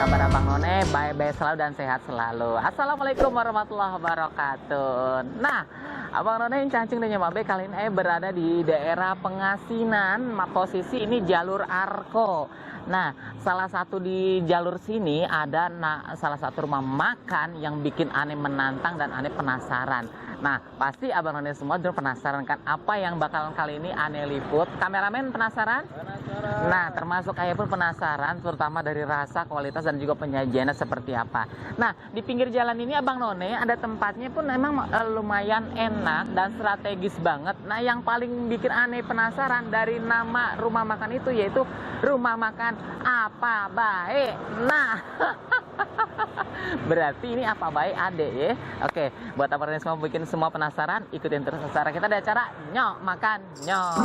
Kabar Abang None baik-baik selalu dan sehat selalu. Assalamualaikum warahmatullahi wabarakatuh. Nah, Abang None yang cacing dan nyobabe kali ini berada di daerah Pengasinan. Posisi ini jalur Arko. Nah, salah satu di jalur sini ada salah satu rumah makan yang bikin aneh menantang dan aneh penasaran. Nah, pasti Abang None semua udah penasaran kan apa yang bakalan kali ini aneh liput. Kameramen penasaran? Nah, termasuk ayah pun penasaran, terutama dari rasa, kualitas, dan juga penyajiannya seperti apa. Nah, di pinggir jalan ini Abang None ada tempatnya pun memang lumayan enak dan strategis banget. Nah, yang paling bikin aneh penasaran dari nama rumah makan itu yaitu rumah makan Apa Bae. Nah, berarti ini Apa Bae ade ya. Oke, buat Abang None semua bikin semua penasaran, ikutin terus acara kita, ada acara Nyok Makan Nyok.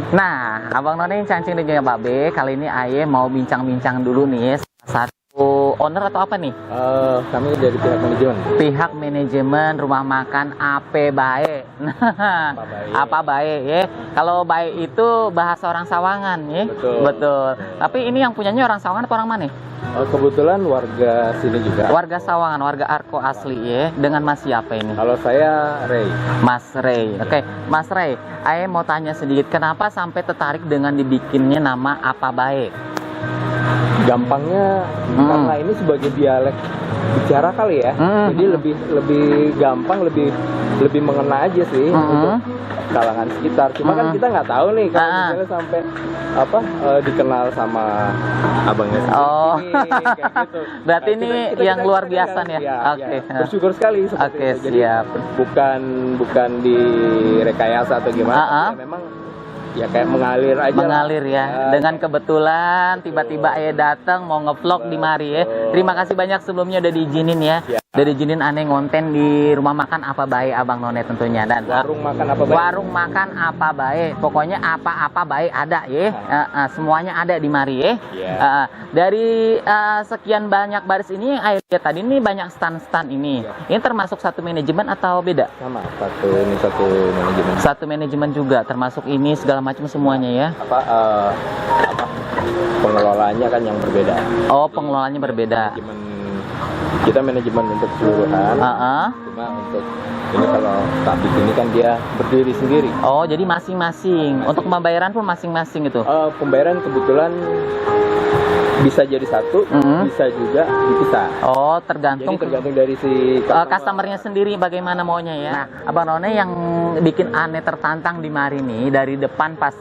Nah, Abang None cacing dan juga Babe, kali ini Aye mau bincang-bincang dulu nih satu owner atau apa nih? Kami dari pihak manajemen. Pihak manajemen rumah makan Apa Bae. Nah, Apa Bae ya. Kalau Bae itu bahasa orang Sawangan ya. Betul. Tapi ini yang punyanya orang Sawangan atau orang mana? Kebetulan warga sini juga. Warga Sawangan, warga Arko asli ya. Dengan Mas siapa ini? Kalau saya Ray. Mas Ray. Oke, Mas Ray, Aye mau tanya sedikit, kenapa sampai tertarik dengan dibikinnya nama Apa Bae? Gampangnya karena ini sebagai dialek bicara kali ya. Jadi lebih gampang, lebih mengena aja sih untuk kalangan sekitar. Cuma kan kita nggak tahu nih kalau misalnya sampai dikenal sama abangnya sendiri. Oh, kayak gitu. Berarti ini yang luar biasa nih ya. Oke. Bersyukur sekali seperti Oke, itu. Jadi siap. bukan direkayasa atau gimana. Ya, memang ya kayak mengalir aja. Mengalir ya. Dengan kebetulan tiba-tiba Ayah datang mau ngevlog di mari ya. Terima kasih banyak sebelumnya udah diizinin ya. Udah diizinin aneh ngonten di rumah makan Apa Bae Abang None tentunya, dan warung makan Apa Bae. Warung makan Apa Bae. Pokoknya apa-apa bae ada ya. Semuanya ada di mari ya. Dari sekian banyak baris ini yang Ayah lihat tadi ini banyak stand-stand ini. Ini termasuk satu manajemen atau beda? Sama, satu manajemen. Satu manajemen juga, termasuk ini segala macam semuanya ya. Pengelolaannya kan yang berbeda. Oh, pengelolaannya berbeda. Kita manajemen untuk keseluruhan. Cuma untuk ini kalau tabik ini kan dia berdiri sendiri. Oh, jadi masing-masing. Untuk pembayaran pun masing-masing itu. Pembayaran kebetulan bisa jadi satu, bisa juga dipisah. Oh, tergantung. Jadi tergantung dari si customernya sendiri bagaimana maunya ya. Nah, Abang None yang bikin aneh tertantang di mari nih, dari depan pas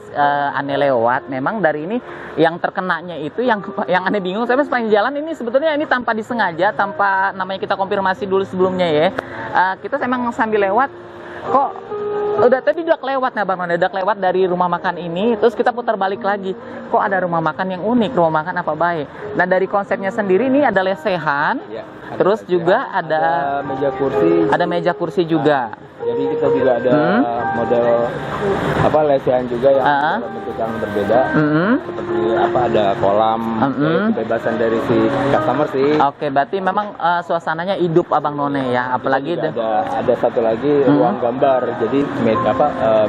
aneh lewat, memang dari ini yang terkenanya itu yang aneh bingung. Saya sepanjang jalan ini sebetulnya ini tanpa disengaja, tanpa namanya kita konfirmasi dulu sebelumnya ya. Kita emang sambil lewat kok tadi udah kelewat nih Bang None, udah kelewat dari rumah makan ini, terus kita putar balik lagi. Kok ada rumah makan yang unik, rumah makan Apa Bae. Nah, dari konsepnya sendiri ini ada lesehan, terus juga ada meja kursi. Ada meja kursi juga. Jadi kita juga ada model apa lesehan juga yang dalam bentuk yang berbeda. Seperti apa ada kolam, kebebasan dari si customer sih. Oke, berarti memang suasananya hidup Abang None ya, apalagi ada satu lagi ruang gambar. Jadi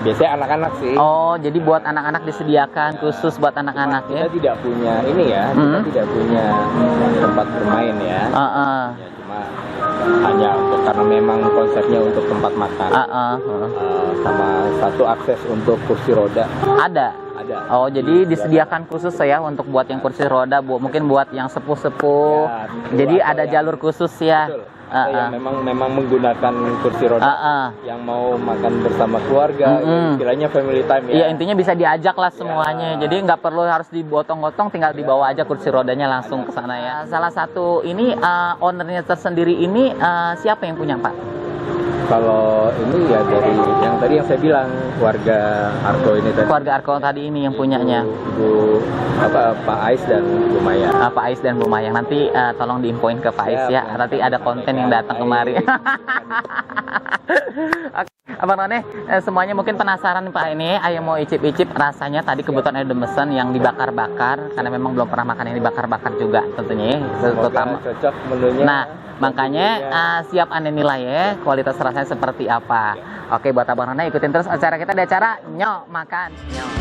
biasanya anak-anak sih. Oh, jadi buat anak-anak disediakan khusus buat anak-anak ya. Kita tidak punya ini ya, kita tidak punya tempat bermain ya. Ya, cuma hanya karena memang konsepnya untuk tempat makan. Sama satu akses untuk kursi roda. Ada. Oh, jadi disediakan khusus ya untuk buat yang kursi roda, mungkin buat yang sepuh-sepuh. Ya, jadi ada jalur khusus ya. Yang memang menggunakan kursi roda, yang mau makan bersama keluarga, istilahnya family time ya. Iya, intinya bisa diajak lah semuanya. Jadi nggak perlu harus digotong-gotong, tinggal dibawa aja kursi rodanya langsung ke sana ya. Salah satu ini ownernya tersendiri ini siapa yang punya, Pak? Kalau ini ya dari yang tadi yang saya bilang warga Arko ini tadi. Warga Arko tadi ini yang punyanya. Ibu Pak Ais dan Bu Maya. Pak Ais dan Bu Maya. Nanti tolong diinfoin ke Pak Ais ya. Nanti ada konten yang datang kemari. Oke, Abang None, semuanya mungkin penasaran nih Pak ini. Ayo mau icip-icip rasanya. Tadi kebetulan ada mesen yang dibakar-bakar karena memang belum pernah makan yang dibakar-bakar juga tentunya. Terutama cocok menunya. Nah, makanya siap Anda nilai ya kualitas rasanya seperti apa. Oke, buat Abang None ikutin terus acara kita, ada acara Nyok Makan Nyok.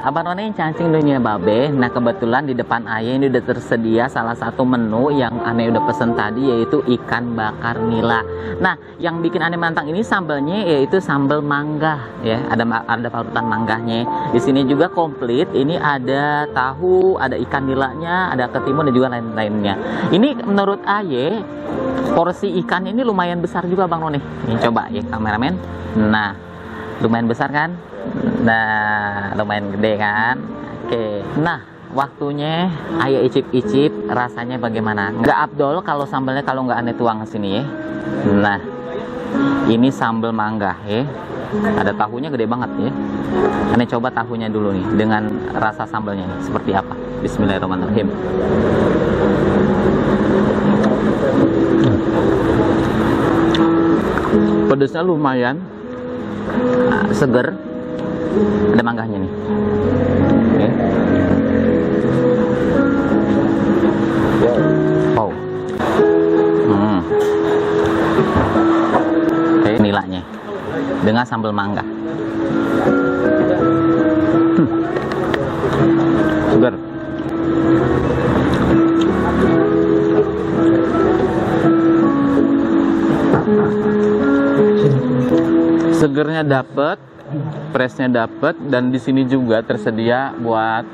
Abang None cacing dunia babe. Nah kebetulan di depan Ayah ini udah tersedia salah satu menu yang Ane udah pesen tadi, yaitu ikan bakar nila. Nah yang bikin Ane mantang ini sambalnya yaitu sambal mangga ya, ada parutan mangganya. Di sini juga komplit, ini ada tahu, ada ikan nilanya, ada ketimun dan juga lain-lainnya. Ini menurut Ayah porsi ikan ini lumayan besar juga Bang None. Ini coba ya kameramen. Nah lumayan besar kan? Nah lumayan gede kan? Oke, nah waktunya ayo icip-icip rasanya bagaimana. Nggak abdol kalau sambalnya kalau nggak Ane tuang ke sini ya. Nah ini sambal mangga ya, ada tahunya gede banget ya. Ane coba tahunya dulu nih dengan rasa sambalnya nih seperti apa. Bismillahirrahmanirrahim. Pedasnya lumayan, seger, ada mangganya nih. Okay. Wow. Oke, nilainya dengan sambal mangga. Seger. Segernya dapet, pressnya dapet, dan di sini juga tersedia buat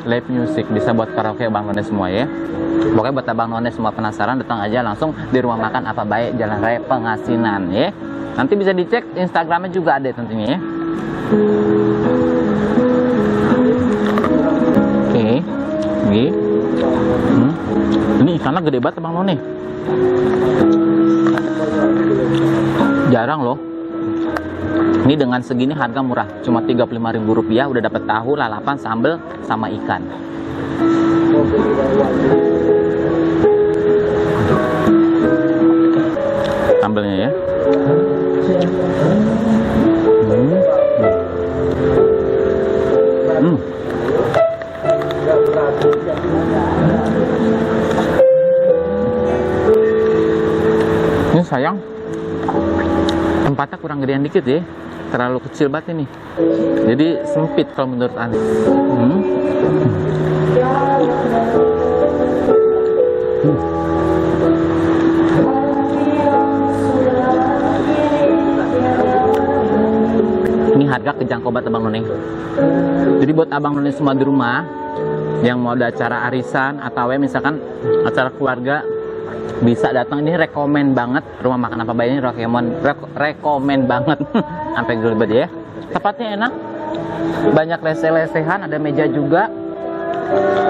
live music, bisa buat karaoke Bang None semua ya. Pokoknya buat Abang None semua penasaran, datang aja langsung di rumah makan Apa Bae, Jalan Raya Pengasinan ya. Nanti bisa dicek Instagramnya juga ada tentunya ya. Oke, ini ikannya gede banget Bang None. Jarang loh. Ini dengan segini harga murah, cuma Rp35.000 udah dapat tahu, lalapan, sambal, sama ikan. Ini sayang, tempatnya kurang gedean dikit ya, terlalu kecil banget ini, jadi sempit kalau menurut Anda. Ini harga kejangkau banget Abang None. Jadi buat Abang None semua di rumah yang mau ada acara arisan atau misalkan acara keluarga, bisa datang. Ini rekomen banget rumah makan apa bayi ini, rekomen banget. Sampai gelibet ya. Tempatnya enak, banyak lese-lesehan, ada meja juga,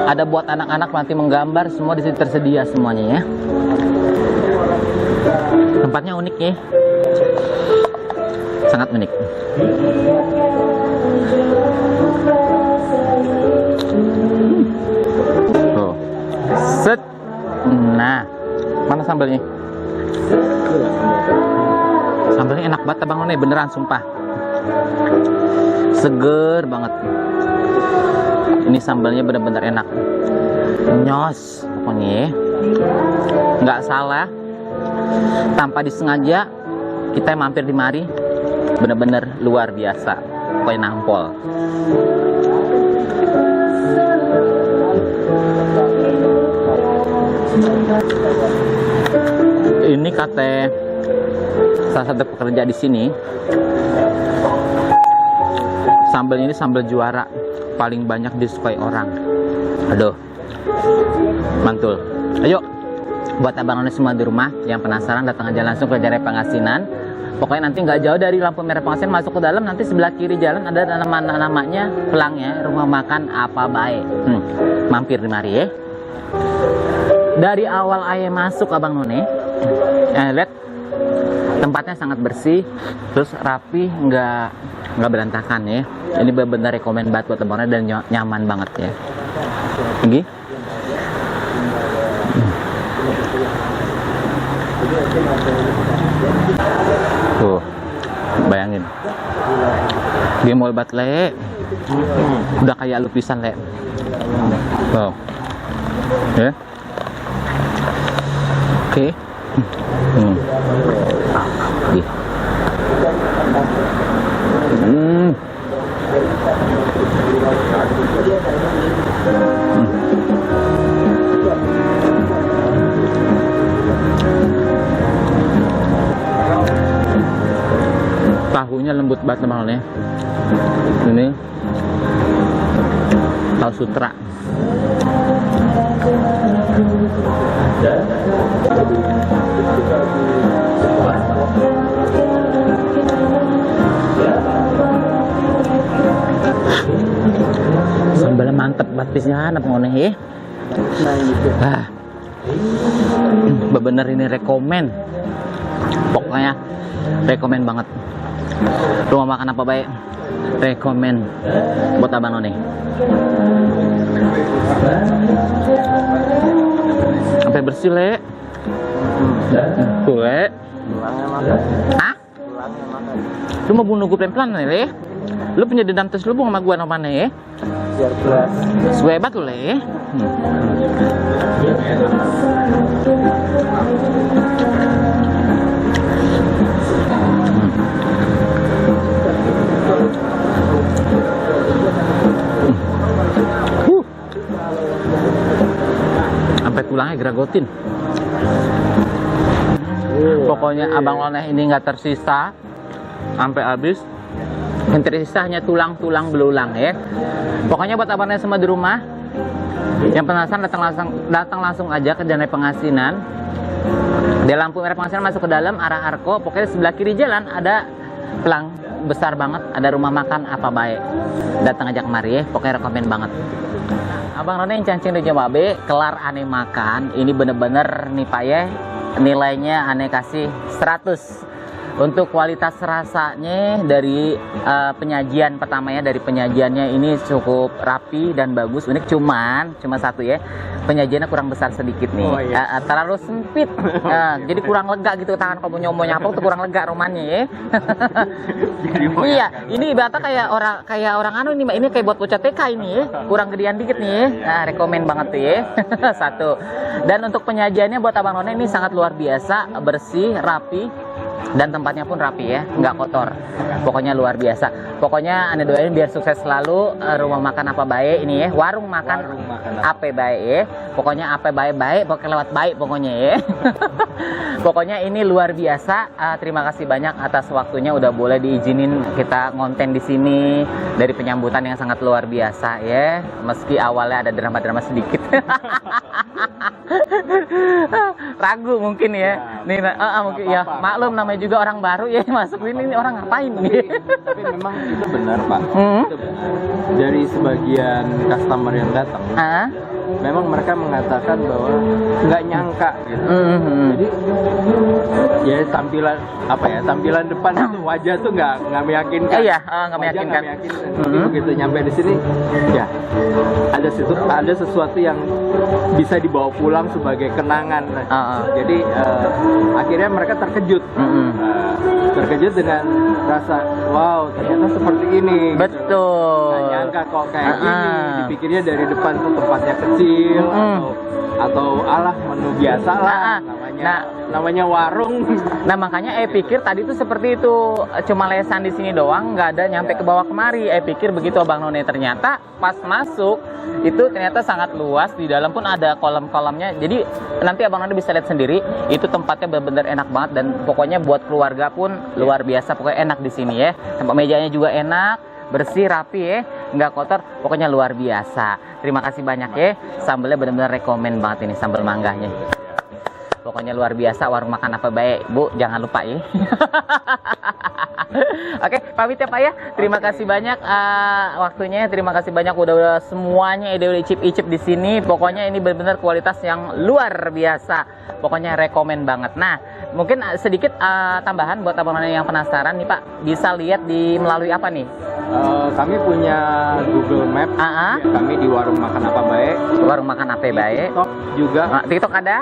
ada buat anak-anak nanti menggambar, semua di sini tersedia semuanya ya. Tempatnya unik ya, sangat unik. Tuh, set. Nah, mana sambalnya? Sambalnya enak banget Abang None, beneran sumpah. Seger banget. Ini sambalnya bener-bener enak. Nyos pokoknya ya. Nggak salah. Tanpa disengaja kita mampir di mari. Bener-bener luar biasa. Pokoknya nampol. Ini kata salah satu pekerja di sini, sambal ini sambal juara, paling banyak disukai orang. Aduh, mantul. Ayo, buat Abang None semua di rumah yang penasaran, datang aja langsung ke Jalan Pangasinan. Pokoknya nanti nggak jauh dari lampu merah Pangasinan, masuk ke dalam, nanti sebelah kiri jalan ada namanya pelangnya, rumah makan apa baik. Mampir di mari ya. Dari awal ayah masuk Abang None, lihat tempatnya sangat bersih, terus rapi, nggak berantakan ya. Ini benar-benar rekomen banget buat Abang None dan nyaman banget ya. Gini. Tuh, bayangin. Gemol banget le. Udah kayak lukisan le. Tuh. Ya. Oke. Tahunya lembut banget mahalnya. Ini tahu sutra. Sambalnya mantep batisnya anak ngone ya. Bener ini rekomen. Pokoknya rekomen banget. Rumah makan apa baik? Rekomen buat Abang None. Sampai bersih le. Tuh le. Hah? Lu mau bunuh gue pelan-pelan le? Lu punya dendam terselubung sama gua namanya ya? Biar jelas. Sehebat lu le. Sampai tulangnya geragotin. Pokoknya Abang None ini nggak tersisa sampai habis. Yang tersisa hanya tulang-tulang belulang ya. Pokoknya buat Abang None semua di rumah yang penasaran, datang langsung aja ke Jalan Pangasinan. Di lampu merah Pangasinan masuk ke dalam arah Arko. Pokoknya sebelah kiri jalan ada pelang besar banget, ada rumah makan apa baik. Datang aja kemari ya. Pokoknya rekomen banget. Abang None yang cancing di Jemabe, kelar aneh makan. Ini bener-bener nih Pak ya, nilainya aneh kasih 100. Untuk kualitas rasanya dari penyajian pertamanya, dari penyajiannya ini cukup rapi dan bagus, unik. Cuma satu ya, penyajiannya kurang besar sedikit nih. Oh, iya. Terlalu sempit. Jadi kurang lega gitu tangan kamu nyapa tuh kurang lega romannya ya. Iya, ini ibaratnya kayak orang anu ini kayak buat bocah TK ini ya. Kurang gedean dikit nih ya. Nah, rekomen banget tuh ya. Satu. Dan untuk penyajiannya buat Abang None ini sangat luar biasa, bersih, rapi, dan tempatnya pun rapi ya, nggak kotor. Pokoknya luar biasa. Pokoknya Anda doain biar sukses selalu rumah makan apa baik ini ya, warung makan apa baik ya. Pokoknya apa baik, pokoknya lewat baik pokoknya ya. Pokoknya ini luar biasa. Terima kasih banyak atas waktunya udah boleh diizinin kita ngonten di sini, dari penyambutan yang sangat luar biasa ya. Meski awalnya ada drama-drama sedikit. Ragu mungkin ya. Nih mungkin ya, maklum namanya juga orang baru ya, masuk ini orang ngapain nih. Tapi memang itu benar, Pak. Itu benar. Dari sebagian customer yang datang, memang mereka mengatakan bahwa nggak nyangka gitu. Jadi ya tampilan depan itu wajah tuh nggak meyakinkan. Iya, nggak meyakinkan. Jadi begitu nyampe di sini, ya ada sesuatu yang bisa dibawa pulang sebagai kenangan. Jadi akhirnya mereka terkejut. Terkejut dengan rasa wow, ternyata seperti ini. Betul. Nggak nyangka kok kayak gini. Dipikirnya dari depan tuh tempatnya kecil atau alah menu biasa lah namanya warung. Nah makanya pikir tadi tuh seperti itu, cuma lesan di sini doang, nggak ada nyampe ke bawah kemari. Pikir begitu Abang None, ternyata pas masuk itu ternyata sangat luas, di dalam pun ada kolam-kolamnya. Jadi nanti Abang None bisa lihat sendiri, itu tempatnya benar-benar enak banget, dan pokoknya buat keluarga pun luar biasa. Pokoknya enak di sini ya, tempat mejanya juga enak, bersih, rapi ya, nggak kotor, pokoknya luar biasa. Terima kasih banyak ya, sambelnya benar-benar rekomen banget ini, sambal manggahnya. Pokoknya luar biasa, warung makan apa baik, Bu, jangan lupa ya. Oke, pamit ya Pak ya. Terima kasih banyak waktunya, terima kasih banyak udah semuanya ide icip-icip di sini. Pokoknya ini benar-benar kualitas yang luar biasa. Pokoknya rekomen banget. Nah, mungkin sedikit tambahan buat Abang None yang penasaran nih Pak, bisa lihat di melalui apa nih? Kami punya Google Map. Kami di warung makan apa baik. Warung makan apa baik. TikTok juga. TikTok ada.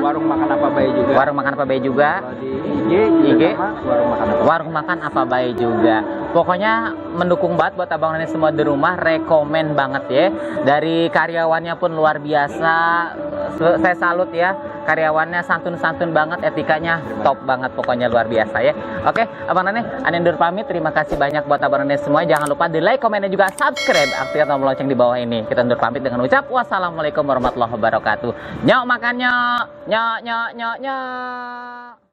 Warung makan apa baik juga. Warung makan apa baik juga. Kalau di IG sama warung makan apa baik juga. Pokoknya mendukung banget buat Abang None semua di rumah, rekomen banget ya. Dari karyawannya pun luar biasa. Saya salut ya. Karyawannya santun-santun banget, etikanya top banget, pokoknya luar biasa ya. Oke, Abang None, Anendur pamit. Terima kasih banyak buat Abang None semua. Jangan lupa di like, komen, dan juga subscribe. Aktifkan tombol lonceng di bawah ini. Kita undur pamit dengan ucap wassalamualaikum warahmatullahi wabarakatuh. Nyok makan nyok, nyok nyok nyok nyok.